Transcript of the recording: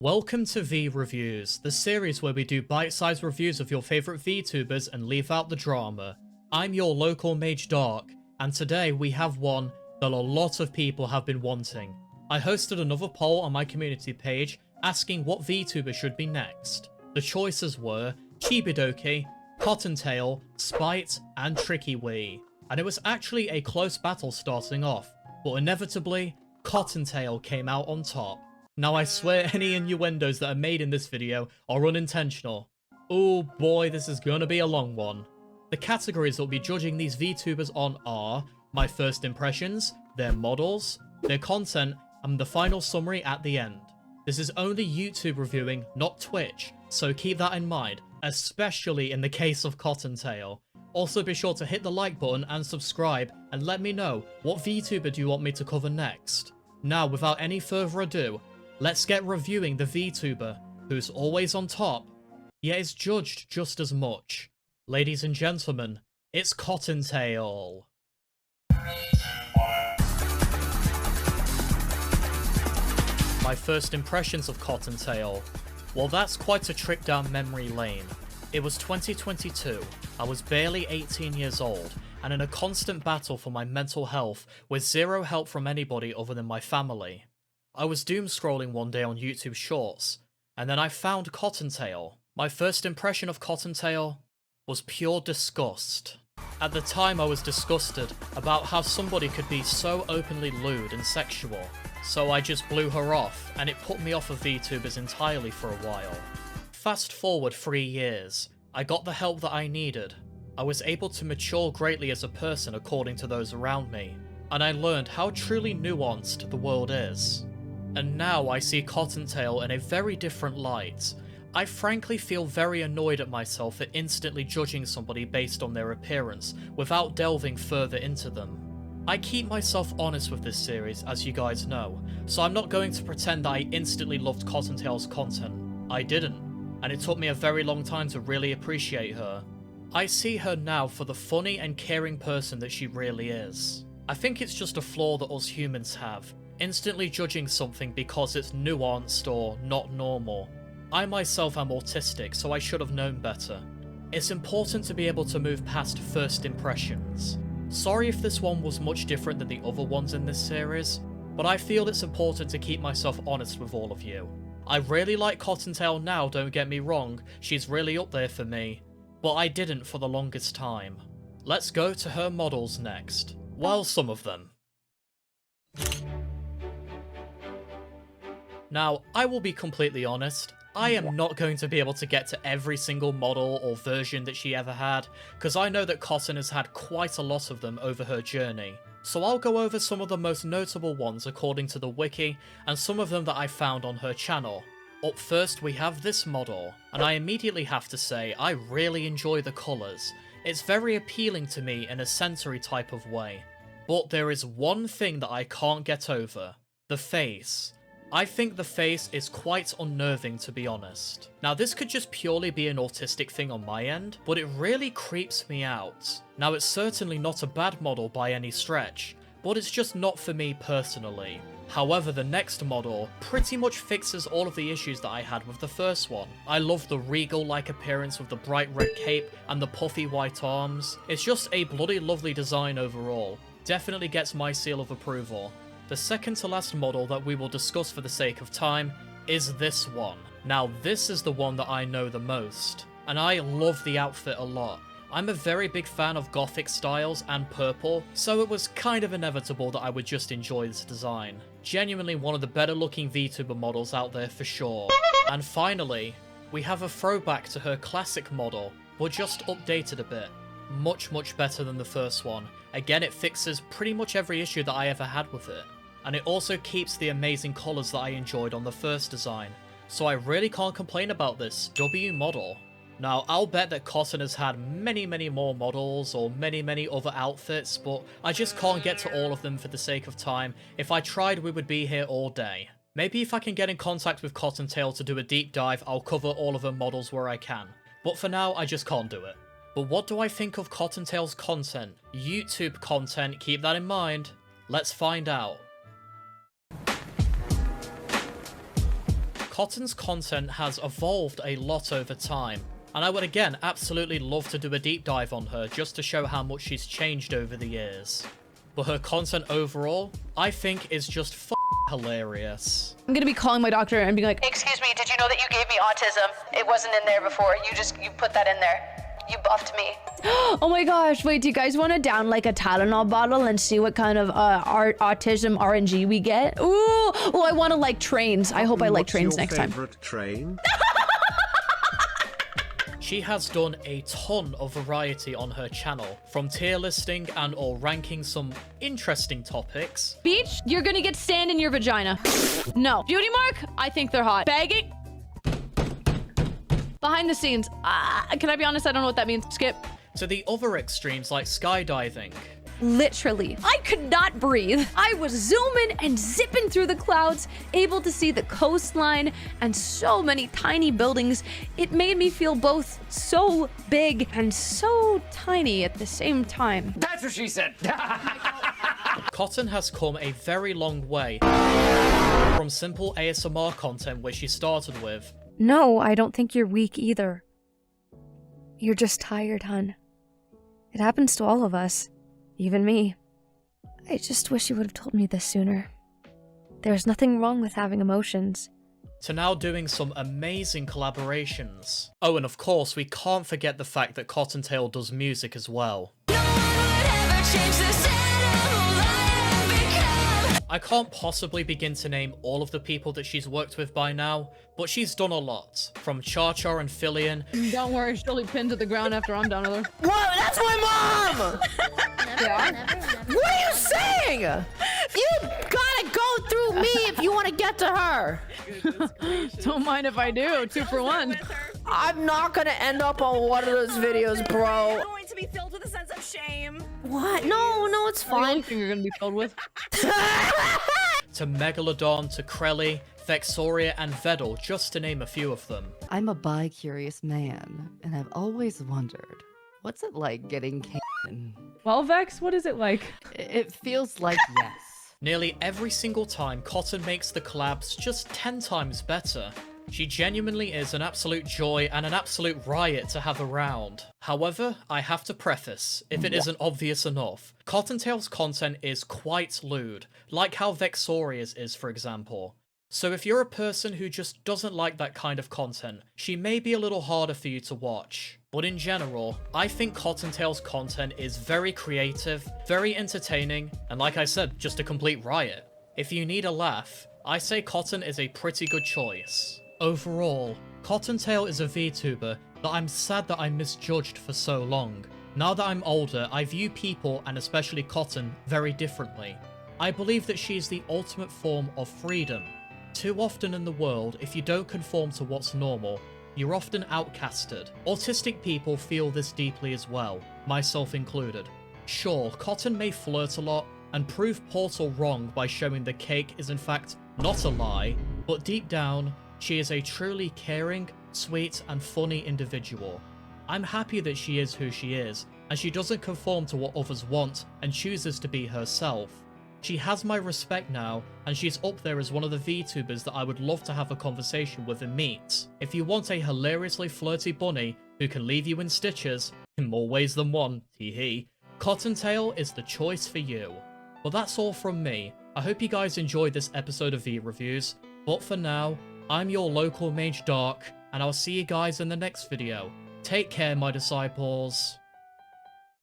Welcome to V Reviews, the series where we do bite-sized reviews of your favourite VTubers and leave out the drama. I'm your local Mage Dark, and today we have one that a lot of people have been wanting. I hosted another poll on my community page asking what VTuber should be next. The choices were Chibidoki, Cottontail, Spite, and Tricky Wee. And it was actually a close battle starting off, but inevitably, Cottontail came out on top. Now I swear any innuendos that are made in this video are unintentional. Oh boy, this is gonna be a long one. The categories that will be judging these VTubers on are my first impressions, their models, their content, and the final summary at the end. This is only YouTube reviewing, not Twitch, so keep that in mind, especially in the case of Cottontail. Also be sure to hit the like button and subscribe, and let me know, what VTuber do you want me to cover next? Now, without any further ado, let's get reviewing the VTuber, who's always on top, yet is judged just as much. Ladies and gentlemen, it's Cottontail. My first impressions of Cottontail. Well, that's quite a trip down memory lane. It was 2022, I was barely 18 years old, and in a constant battle for my mental health, with zero help from anybody other than my family. I was doom scrolling one day on YouTube Shorts, and then I found Cottontail. My first impression of Cottontail was pure disgust. At the time I was disgusted about how somebody could be so openly lewd and sexual, so I just blew her off, and it put me off of VTubers entirely for a while. Fast forward 3 years, I got the help that I needed. I was able to mature greatly as a person according to those around me, and I learned how truly nuanced the world is. And now I see Cottontail in a very different light. I frankly feel very annoyed at myself for instantly judging somebody based on their appearance, without delving further into them. I keep myself honest with this series, as you guys know, so I'm not going to pretend that I instantly loved Cottontail's content. I didn't, and it took me a very long time to really appreciate her. I see her now for the funny and caring person that she really is. I think it's just a flaw that us humans have, instantly judging something because it's nuanced or not normal. I myself am autistic, so I should have known better. It's important to be able to move past first impressions. Sorry if this one was much different than the other ones in this series, but I feel it's important to keep myself honest with all of you. I really like Cottontail now, don't get me wrong, she's really up there for me, but I didn't for the longest time. Let's go to her models next. Well, some of them. Now, I will be completely honest, I am not going to be able to get to every single model or version that she ever had, because I know that Cotton has had quite a lot of them over her journey. So I'll go over some of the most notable ones according to the wiki, and some of them that I found on her channel. Up first we have this model, and I immediately have to say I really enjoy the colours. It's very appealing to me in a sensory type of way. But there is one thing that I can't get over. The face. I think the face is quite unnerving, to be honest. Now this could just purely be an autistic thing on my end, but it really creeps me out. Now it's certainly not a bad model by any stretch, but it's just not for me personally. However, the next model pretty much fixes all of the issues that I had with the first one. I love the regal-like appearance with the bright red cape and the puffy white arms. It's just a bloody lovely design overall. Definitely gets my seal of approval. The second to last model that we will discuss for the sake of time is this one. Now this is the one that I know the most, and I love the outfit a lot. I'm a very big fan of gothic styles and purple, so it was kind of inevitable that I would just enjoy this design. Genuinely one of the better looking VTuber models out there for sure. And finally, we have a throwback to her classic model, but just updated a bit. Much better than the first one. Again, it fixes pretty much every issue that I ever had with it. And it also keeps the amazing colours that I enjoyed on the first design. So I really can't complain about this W model. Now, I'll bet that Cotton has had many more models or many other outfits, but I just can't get to all of them for the sake of time. If I tried, we would be here all day. Maybe if I can get in contact with Cottontail to do a deep dive, I'll cover all of her models where I can. But for now, I just can't do it. But what do I think of Cottontail's content? YouTube content, keep that in mind. Let's find out. Cotton's content has evolved a lot over time, and I would again absolutely love to do a deep dive on her just to show how much she's changed over the years. But her content overall, I think, is just hilarious. I'm gonna be calling my doctor and being like, Excuse me, did you know that you gave me autism? It wasn't in there before. You put that in there. You buffed me. oh my gosh, wait, do you guys want to down like a Tylenol bottle and see what kind of autism RNG we get? Ooh, oh, I want to like trains. I hope I like trains next time. Train? She has done a ton of variety on her channel, from tier listing and or ranking some interesting topics. Beach, you're gonna get sand in your vagina. No. Beauty mark, I think they're hot. Bagging. Behind the scenes. Can I be honest? I don't know what that means. Skip. To the other extremes like skydiving. Literally, I could not breathe. I was zooming and zipping through the clouds, able to see the coastline and so many tiny buildings. It made me feel both so big and so tiny at the same time. That's what she said. Cotton has come a very long way from simple ASMR content where she started with. No, I don't think you're weak either. You're just tired, hun. It happens to all of us. Even me. I just wish you would have told me this sooner. There's nothing wrong with having emotions. To now doing some amazing collaborations. Oh, and of course, we can't forget the fact that Cottontail does music as well. I can't possibly begin to name all of the people that she's worked with by now, but she's done a lot. From Cha-Cha and Fillion. Don't worry, she'll be pinned to the ground after I'm done with her. Whoa, that's my mom! What are you saying? You gotta go through me if you want to get to her. Don't mind if I do. 2 for 1. I'm not gonna end up on one of those videos, bro. I'm going to be filled with a sense of shame. What? No, it's The only fine. thing you're gonna be filled with. To Megalodon, to Crelly, Vexoria, and Vedal, just to name a few of them. I'm a bi-curious man, and I've always wondered, what's it like getting canon? Well, Vex, what is it like? It feels like yes. Nearly every single time, Cotton makes the collabs just 10 times better. She genuinely is an absolute joy and an absolute riot to have around. However, I have to preface, if it isn't obvious enough, Cottontail's content is quite lewd, like how Vexoria's is, for example. So if you're a person who just doesn't like that kind of content, she may be a little harder for you to watch. But in general, I think Cottontail's content is very creative, very entertaining, and like I said, just a complete riot. If you need a laugh, I say Cotton is a pretty good choice. Overall, Cottontail is a VTuber that I'm sad that I misjudged for so long. Now that I'm older, I view people, and especially Cotton, very differently. I believe that she is the ultimate form of freedom. Too often in the world, if you don't conform to what's normal, you're often outcasted. Autistic people feel this deeply as well, myself included. Sure, Cotton may flirt a lot and prove Portal wrong by showing the cake is in fact not a lie, but deep down, she is a truly caring, sweet, and funny individual. I'm happy that she is who she is, and she doesn't conform to what others want and chooses to be herself. She has my respect now, and she's up there as one of the VTubers that I would love to have a conversation with and meet. If you want a hilariously flirty bunny who can leave you in stitches, in more ways than one, hee, Cottontail is the choice for you. Well, that's all from me. I hope you guys enjoyed this episode of V-Reviews, but for now, I'm your local Mage Dark, and I'll see you guys in the next video. Take care, my disciples.